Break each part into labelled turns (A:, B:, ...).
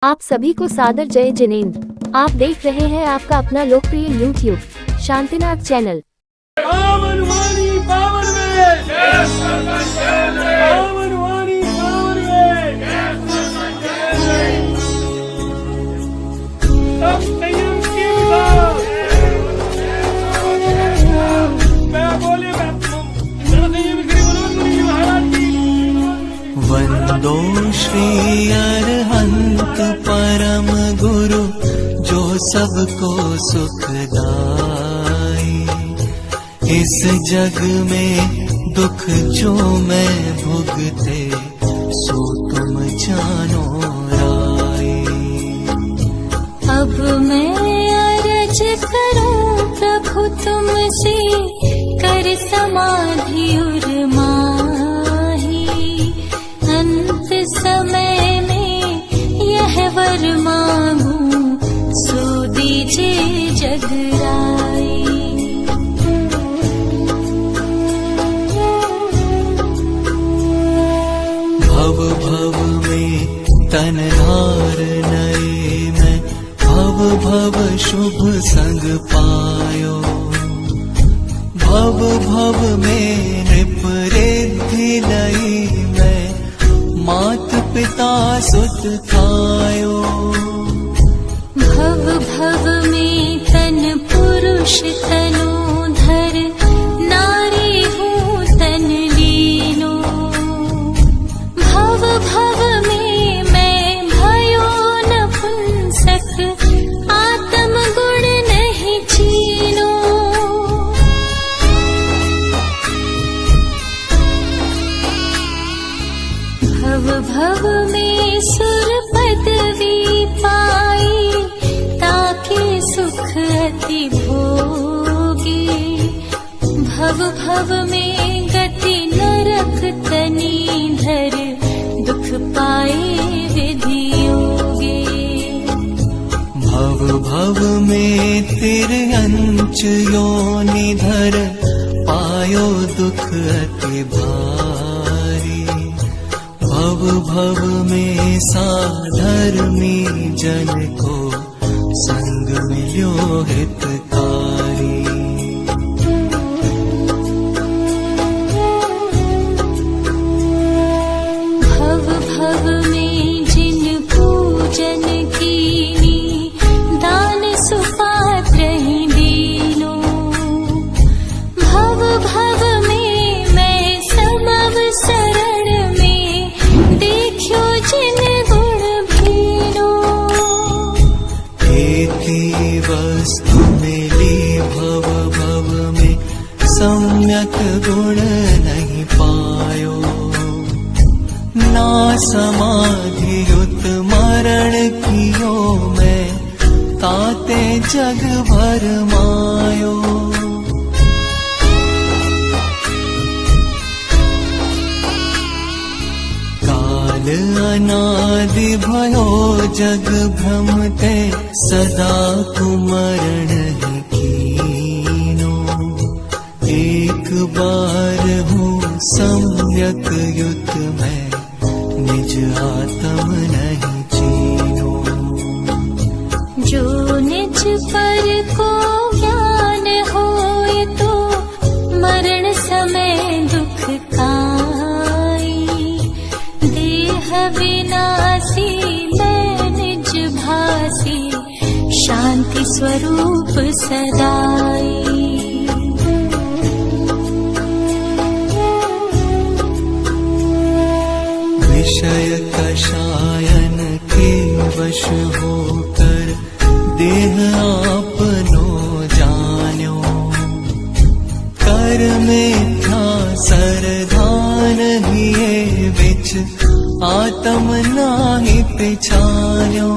A: आप सभी को सादर जय जिनेंद्र। आप देख रहे हैं आपका अपना लोकप्रिय YouTube शांतिनाथ चैनल।
B: पावन वाणी पावन में पावन वाणी पावन में अब संयम की विधान मैं बोले संयम श्री गुरु महाराज की
C: वंदो श्री अरहंत परम गुरु जो सबको सुखदाई। इस जग में दुख जो मैं भुगते सो तुम जानो राई।
D: अब मैं अरज करूं प्रभु तुमसे कर समाधि उर्माही। अंत समय में यह वर मांगूं सो दीजिए जगराई।
C: भव भव में तनहार नए मैं भव भव शुभ संग पायो। भव भव में नृप रिद्धि नई मैं मात पिता सुत खायो।
D: भव भव में तन पुरुष तनोधर नारी हूँ तन लीनो। भव भव में मैं भयो नपुंसक आत्म गुण नहीं चीनो। भव भव में सुर पदवी पाई ताके सुख अति भोगे। भव भव में गति नरक तनी धर दुख पाए विधि योगे।
C: भव भव में तिर्यंच योनि धर पायो दुख अति भारी। भव भव में साधर्मी जन को संग मिल्यो हितकारी।
D: भव भव में जिन पूजन कीनी दान सुपात्र ही दीनो। भव भव में मैं समव शरण में देखो जिन गुण भीनो।
C: एति वस्तु मिली भव भव में सम्यक गुण नहीं पायो। ना समाधि युत मरण कियो मैं ताते जग भर मायो। काल अनादि भयो जग भ्रमते सदा कुमरण ही कीनो। एक बार हूँ सम्यक युत मैं निज आत्म नहीं चीनो।
D: जो निज पर को ज्ञान होए तो मरण समय दुख काई। देह विनाशी मैं निज भासी शांति स्वरूप सदाई।
C: विषय कषायन के वश होकर देह आपनो जान्यो। कर में था सरधान हिये विच आत्म नाही पिछान्यो।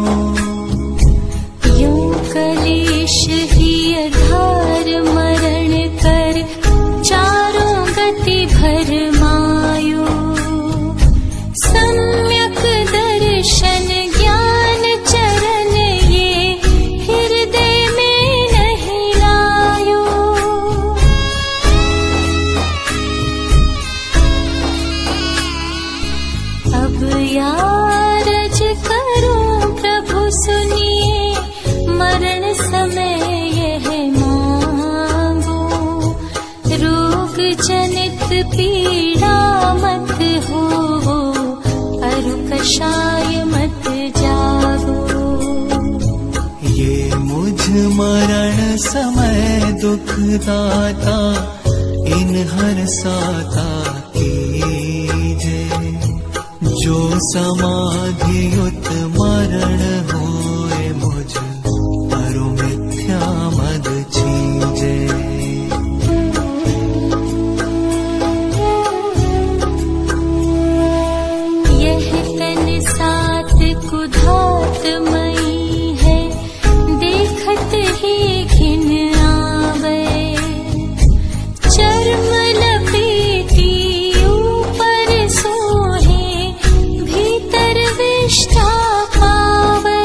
D: यूं कलेश ही आधार मरण कर चारों गति भर मायो। सम्यक दर्शन ज्ञान चरण ये हृदय में नहीं लायो। अब यारज करूं प्रभु पीड़ा मत हो, अरु कषाय मत जागो।
C: ये मुझ मरण समय दुख दाता, इन हर साता कीजे। जो समाधियुत मरण होए, मुझ अरु मिथ्या मद छीजे।
D: यह तन सात कुधात मई है, देखत ही घिन आवे। चर्म लपेटी ऊपर सोहे, भीतर विष्ठा पावे।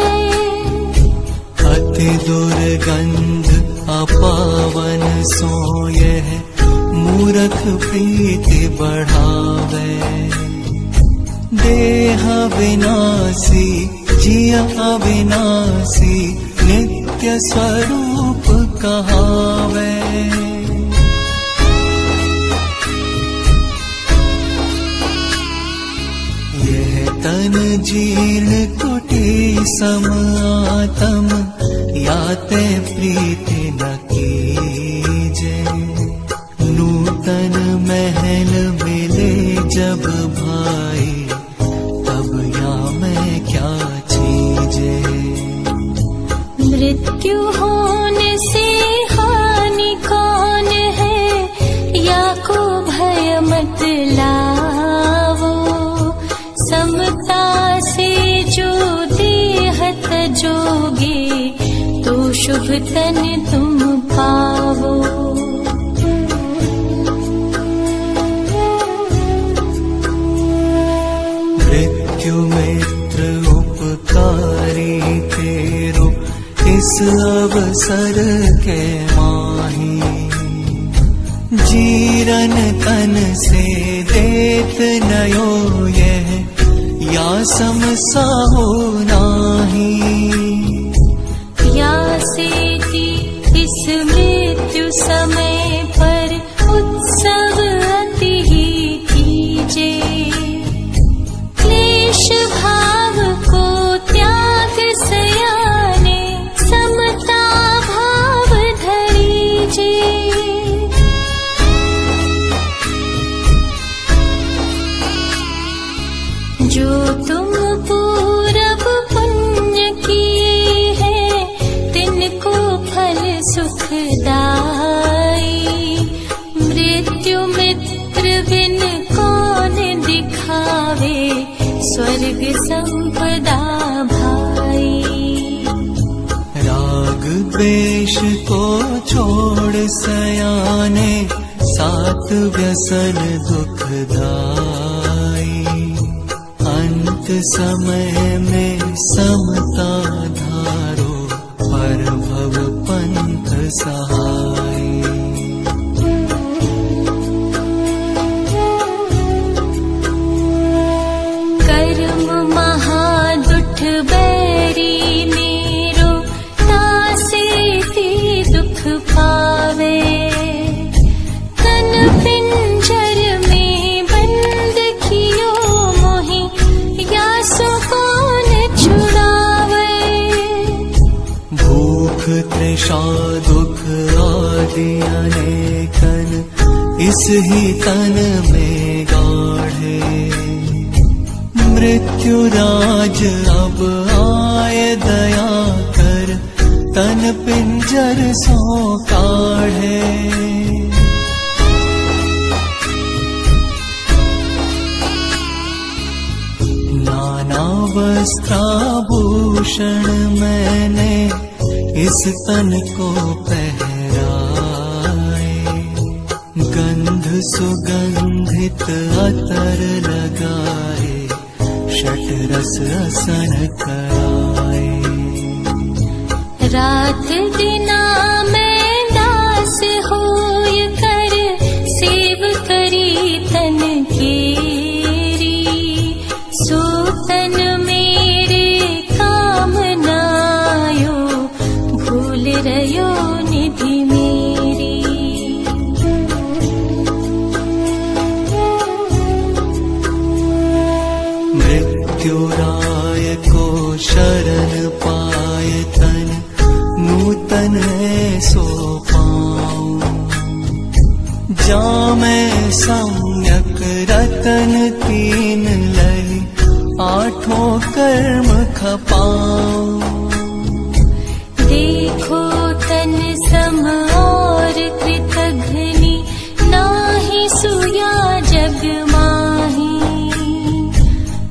C: अति दुर्गंध अपावन सो यह, मूरख प्रीति बढ़ावे। देह विनाशी जिया अविनाशी, नित्य स्वरूप कहावे। यह तन जीर्ण कुटी सम आत्म, याते प्रीति न कीजे। नूतन महल मिले जब भाई, तब या मैं क्या चीजे।
D: मृत्यु होने से हानि कौन है, या को भय मत लावो। समता से जो देहत जोगे, तो शुभ तन तुम पावो।
C: मृत्यु मित्र उपकारी तेरो, इस अवसर के माही। जीरन तन से देत नयो यह, या समसाहो नाही।
D: या सेती इस मृत्यु समय पर, उत्सव अति ही कीजे। क्लेश भाव को त्याग सयाने, समता भाव धरीजे। जो तुम पूरब पुण्य किए हैं, तिनको फल सुखदाई। मृत्यु मित्र बिन कौन दिखावे, स्वर्ग संपदा भाई।
C: राग द्वेष को छोड़ सयाने, सात व्यसन दुखदाई। अंत समय में समता धारो, पर भव पंथ सहाय।
D: कर्म महादुठ बैरी मेरो, तासेती दुख पावे। तन पिंजर में बंद कियो मोहि, या सो कौन छुड़ावे।
C: भूख तृषा दुख आदि अनेकन, इस ही तन में गाढ़े। मृत्यु राज अब आए दया कर, तन पिंजर सो काढ़े। नाना वस्त्राभूषण मैंने, इस तन को पहराए। गंध सुगंधित अतर लगाए, षट रस रसन कराए।
D: रात दिना मैं दास होय कर, सेव करी तन केरी। सो तन मेरे काम नायो, भूल रयो निधि मेरी।
C: शरण पाए तन नूतन ऐसो पाऊं। जामै सम्यक रतन तीन लई आठों कर्म खपाऊं।
D: देखो तन सम और कृतघ्नि नाहि सुया जग माही।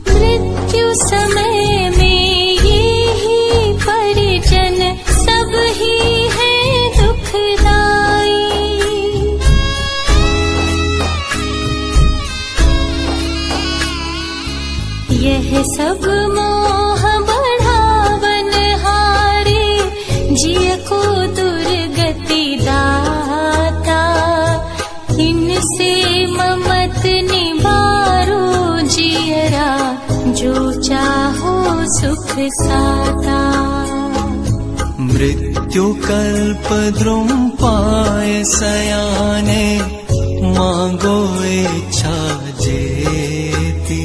D: मृत्यु समय में ये ही परिजन सब ही है दुखदाई। यह सब मोह बढ़ावन हारे जिय को दुर्गति दाता। इनसे ममत निवारो जियरा जो चाहो सुख साता।
C: मृत्यु कल्प द्रुम पाए सयाने मांगो इच्छा जेती।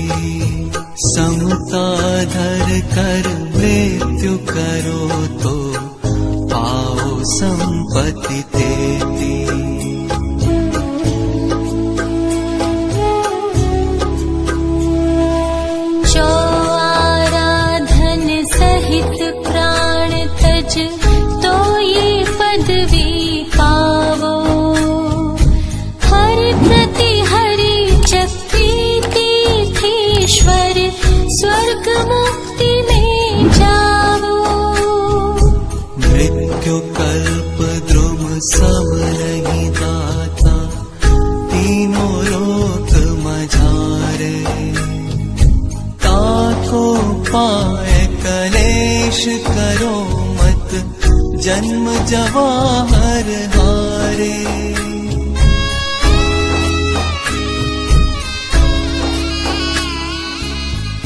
C: समता धर कर मृत्यु करो तो पाओ संपत्ति तेती।
D: जो आराधन सहित प्राण तज तो ये पदवी पावो। हरि प्रति हरि चक्री तीर्थेश्वर स्वर्ग मुक्ति में जावो।
C: मृत्यु कल्प द्रुम सब नहीं दाता तीनों लोक मझारे। ताको पाए कलेश करो मत जन्म जवाहर हारे।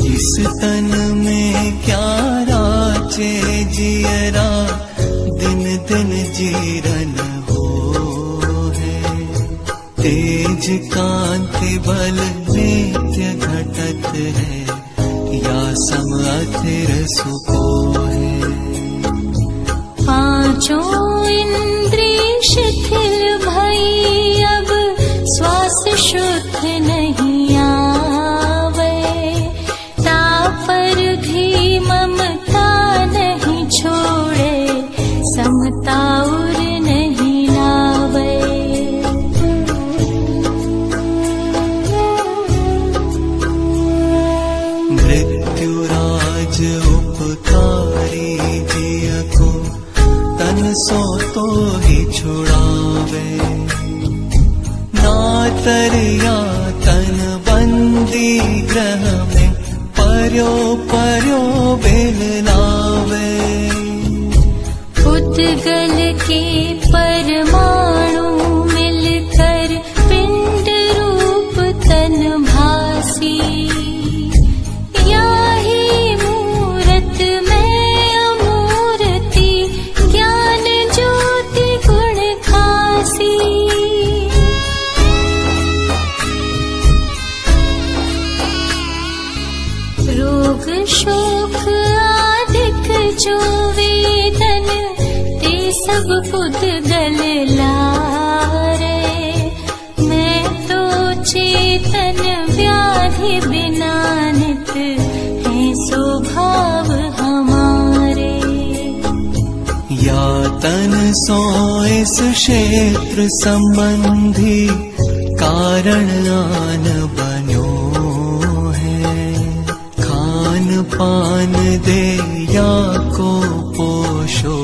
C: इस तन में क्या राचे जियरा दिन दिन जीरन हो है। तेज कांति बल नित्य घटत है या सम अथिर सुको है।
D: पांचों इंद्रिय शिथिल भई अब श्वास शुद्ध नहीं आवे। तापर भी ममता नहीं छोड़े समता उर नहीं लावे।
C: मृत्यु राज उपकारी जिय को तन सो तो ही छुड़ावे। ना तरिया तन बंदी ग्रह में पर्यो पर्यो बेल लावे।
D: उद्गल के परमाणु मिलकर पिंड रूप तन भासी। याही मूरत में अमूर्ति ज्ञान ज्योति गुण खासी। रोग शोक आदिक जो वेदन ते सब उद्गल लारे। मैं तो चेतन व्याधि बिनानित है स्वभाव हमारे।
C: या तन सो इस क्षेत्र संबंधी कारण आन बन्यो है। खान पान दे या को पोषो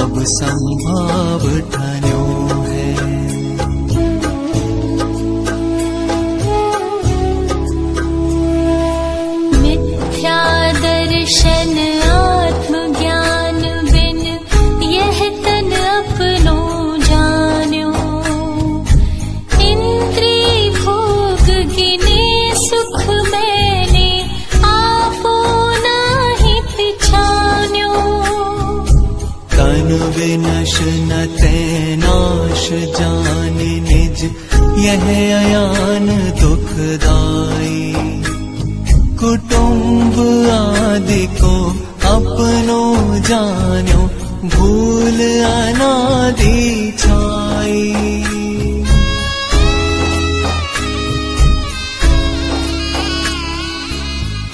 C: अब संभाव ठन्यो है।
D: मिथ्या दर्शन आत्मज्ञान बिन यह तन अपनो जान्यो। इंद्रिय भोग गिने सुख मैंने आपो नाही पिछान्यो।
C: तन विनश न तैनाश जाने निज यह अयान दुखदाई। कुटुंब आदि को अपनो जान्यो भूल अनादि छाई।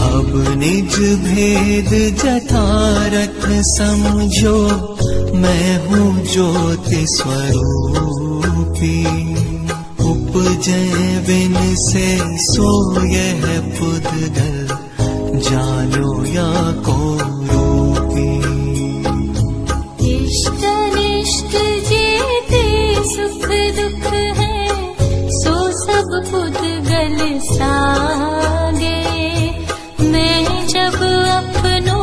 C: अब निज भेद जथारथ समझो, मैं हूँ ज्योति स्वरूपी। उपजै बिन से सो यह पुद्गल, जानो या को रूपी।
D: इष्ट निष्ट जेते सुख दुख है, सो सब पुद्गल सागे। मैं जब अपनो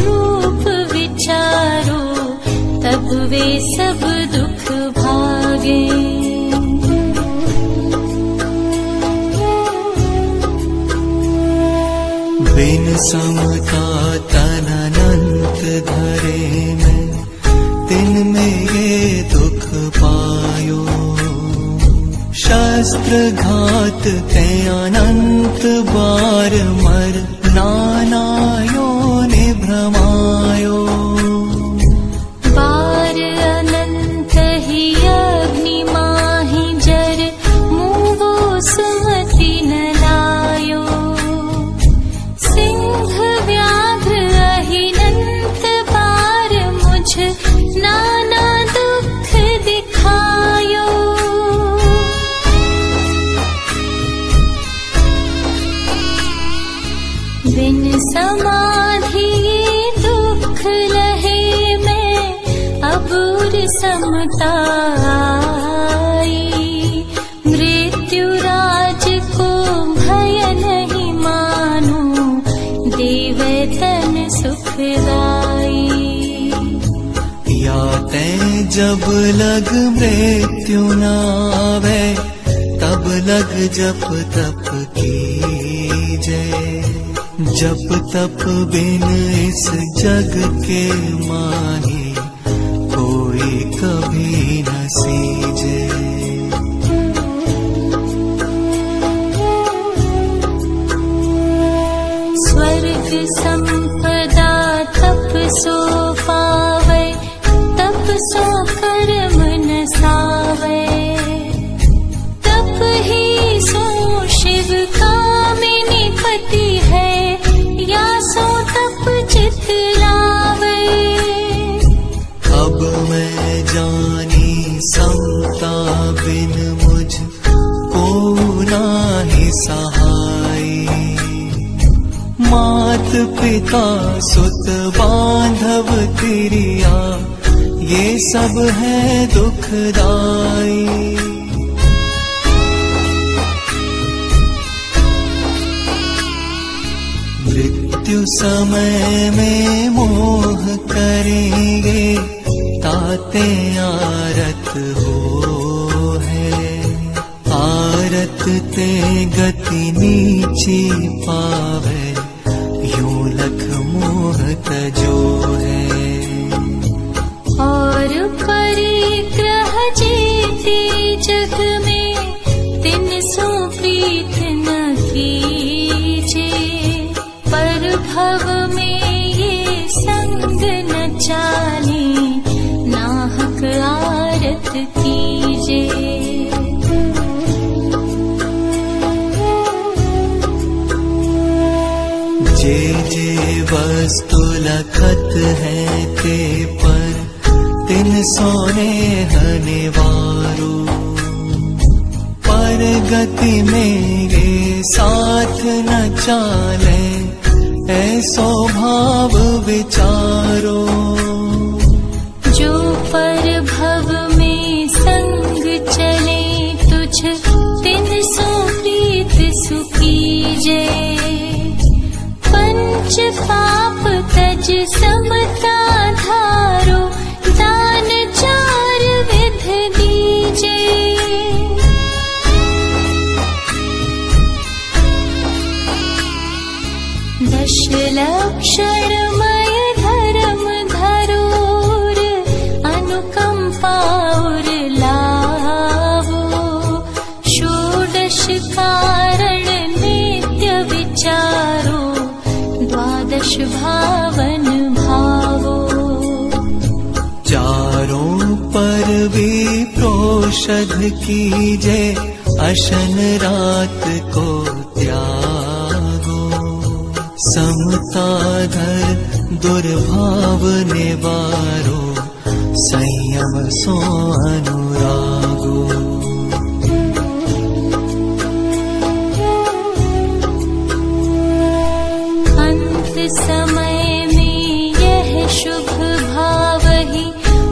D: रूप विचारो, तब वे सब दुख भागे।
C: बिन समता तन अनंत धरे मैं, तिन में ये दुख पायो। शस्त्र घात ते अनंत बार मर, नाना योनि भ्रमायो।
D: बार अनंत ही अग्नि माहि जर, मुँहो सुमति न लायो। सिंह व्याघ्र अहिनंत बार, मुझ नाना दुख दिखायो। बिन समाधि दुख लहे मैं, अब उर समता आई। मृत्यु राज को भय नहीं मानो, देवै तन सुखदाई।
C: या तै जब लग मृत्यु नावे, तब लग जप तप कीजे। जप तप बिन इस जग के माही, कोई कभी न सीजे।
D: स्वर्ग संपदा तप सो पावै, तप सो कर्म न सावै। तप ही सो शिव कामिनी पति है, या सो तप चित लावै।
C: अब मैं जानी समता बिन मुझ को नाही सहाय। मात पिता सुत बांधव तिरिया, ये सब है दुखदाई। मृत्यु समय में मोह करेंगे, ताते आरत हो है। आरत ते गति नीची पावे, यूं लख मोह तजो है।
D: और परिग्रह जेते जग में, तिन सो प्रीत न कीजे। पर भव में ये संग न चाले, नाहक आरत कीजे।
C: जे जे वस्तु लखत है ते पर, तिन सोने हनिवारो। पर गति में ये साथ न चाले, ऐसो भाव विचारो।
D: जो पर भव में संग चले तुझ, तिन सो प्रीत सुकीजे। पंच पाप तज समता धारो, दान चार विध दीजे। दश लक्षणमय धर्म धरोर, अनुकंपा और लावो। षोडश कारण नित्य विचारो, द्वादश भावन
C: औषध कीजे अशन रात को त्यागो। समता धर दुर्भाव निवारो, संयम सो अनुरागो।
D: अंत समय में यह शुभ भाव ही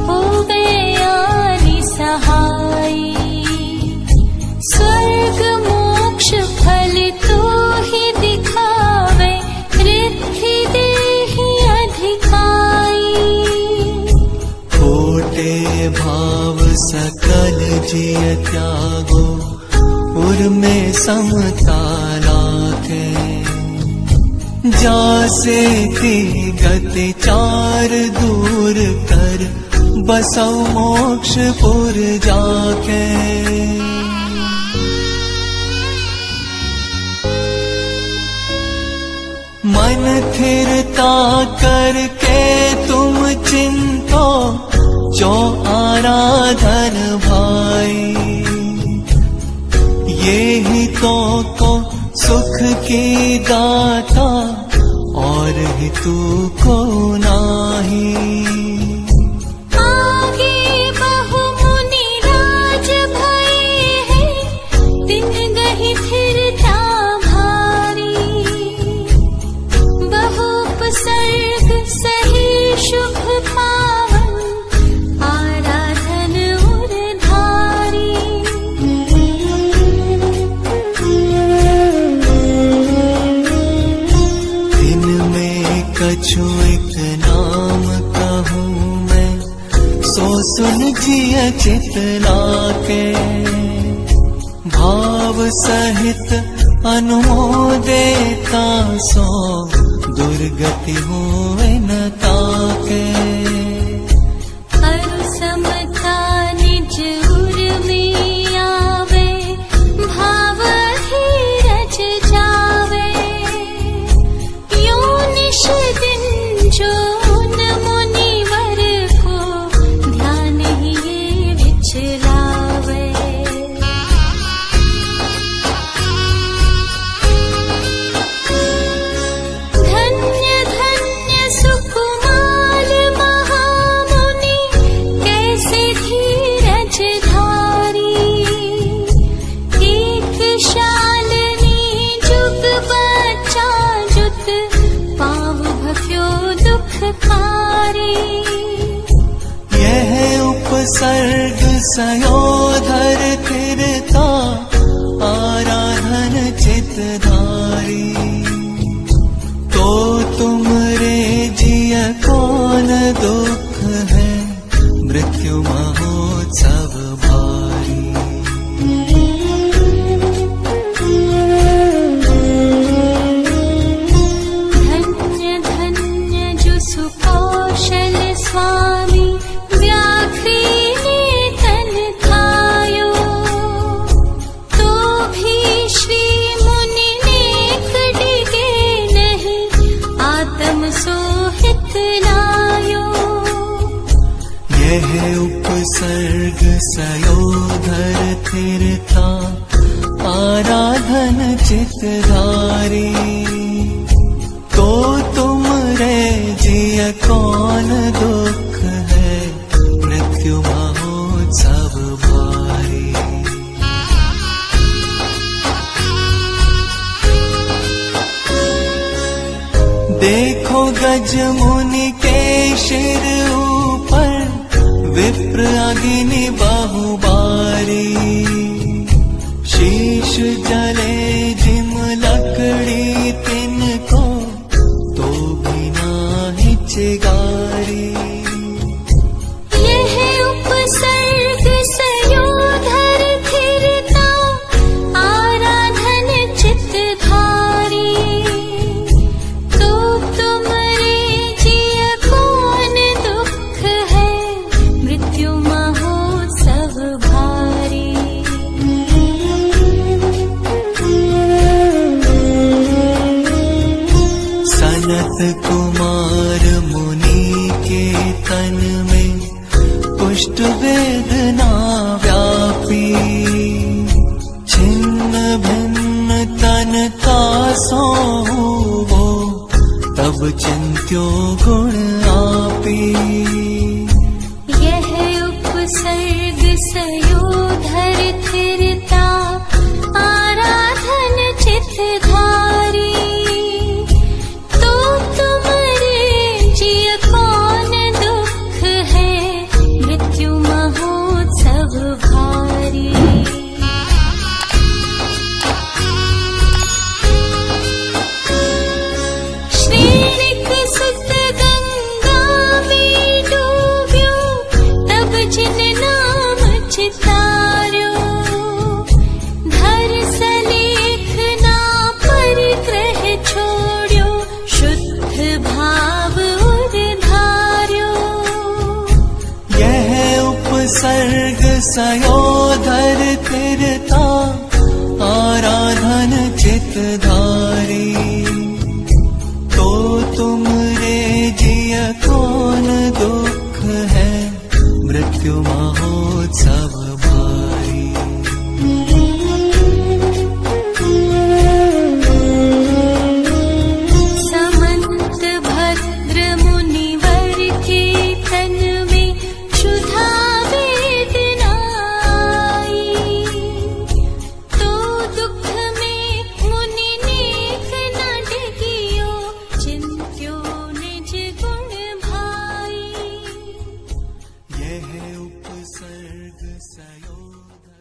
D: होवे आनि सहाई। स्वर्ग मोक्ष फल तो ही दिखावे, रिद्धि देहि अधिकाई।
C: खोटे भाव सकल जिय त्यागो, उर में समता लागे। जासे थी गति चार दूर कर, बसौ मोक्षपुर जाके। मन थिरता करके तुम चिंतो, जो आराधन भाई। ये ही तो को सुख की दाता, और ही तू को नाही।
D: आगे बहु मुनि राज भये हैं, दिन गहि थिरता भारी। बहु उपसर्ग सही शुभ पावन, आराधन उरधारी।
C: कछु एक नाम कहूँ मैं, सो सुन जिय चित लाके। भाव सहित अनुमोदेता, सो दुर्गति होए न ताके।
D: अरु समता निज उर में आवे, भाव धीरज जावे। यो निश दिन जो उन मुनिवर को, ध्यान ही ये विचलावे। धन्य धन्य सुकुमार महामुनि, कैसे धीरज धारी। एक शालिनी जुग बच्चा जुत, पाव भक्यो दुखकारी।
C: यह उपसर्ग सयोधर थिरता, आराधन चितधारी। तो तुमरे जिय कौन दुख है, मृत्यु महोत्सव भारी।
D: धन्य धन्य जो सुकौशल स्वामी, व्याघ्री ने तन खायो। तो भी श्री मुनि नेक डिगे नहीं, आत्म सोहित लायो।
C: यह उपसर्ग सयोधर थिरता, आराधन चितधारी। तो तुमरे जिय कौन दुख है, मृत्यु महोत्सव भारी। देखो गज मुनि के शिर ऊपर, विप्र अग्नि बहुबारी। शीश जले जिम लकड़ी तिनको, तो भी नाही चिगारी।
D: यह उपसर्ग सयोधर थिरता, आराधन चितधारी। तो तुमरे जिय कौन दुख है, मृत्यु महोत्सव भारी। सनत कुमार मुनि के
C: सयोधर फिरता आराधन चितधारी। तो तुम रे जिय कौन दुख है मृत्यु महोत्सव भारी।
D: समंत भद्र मुनिवर के तन में क्षुधा वेदना आई। तो दुख में मुनि नेक न डिगियो, चिंत्यो निज गुण भाई।
C: यह उपसर्ग सयोधर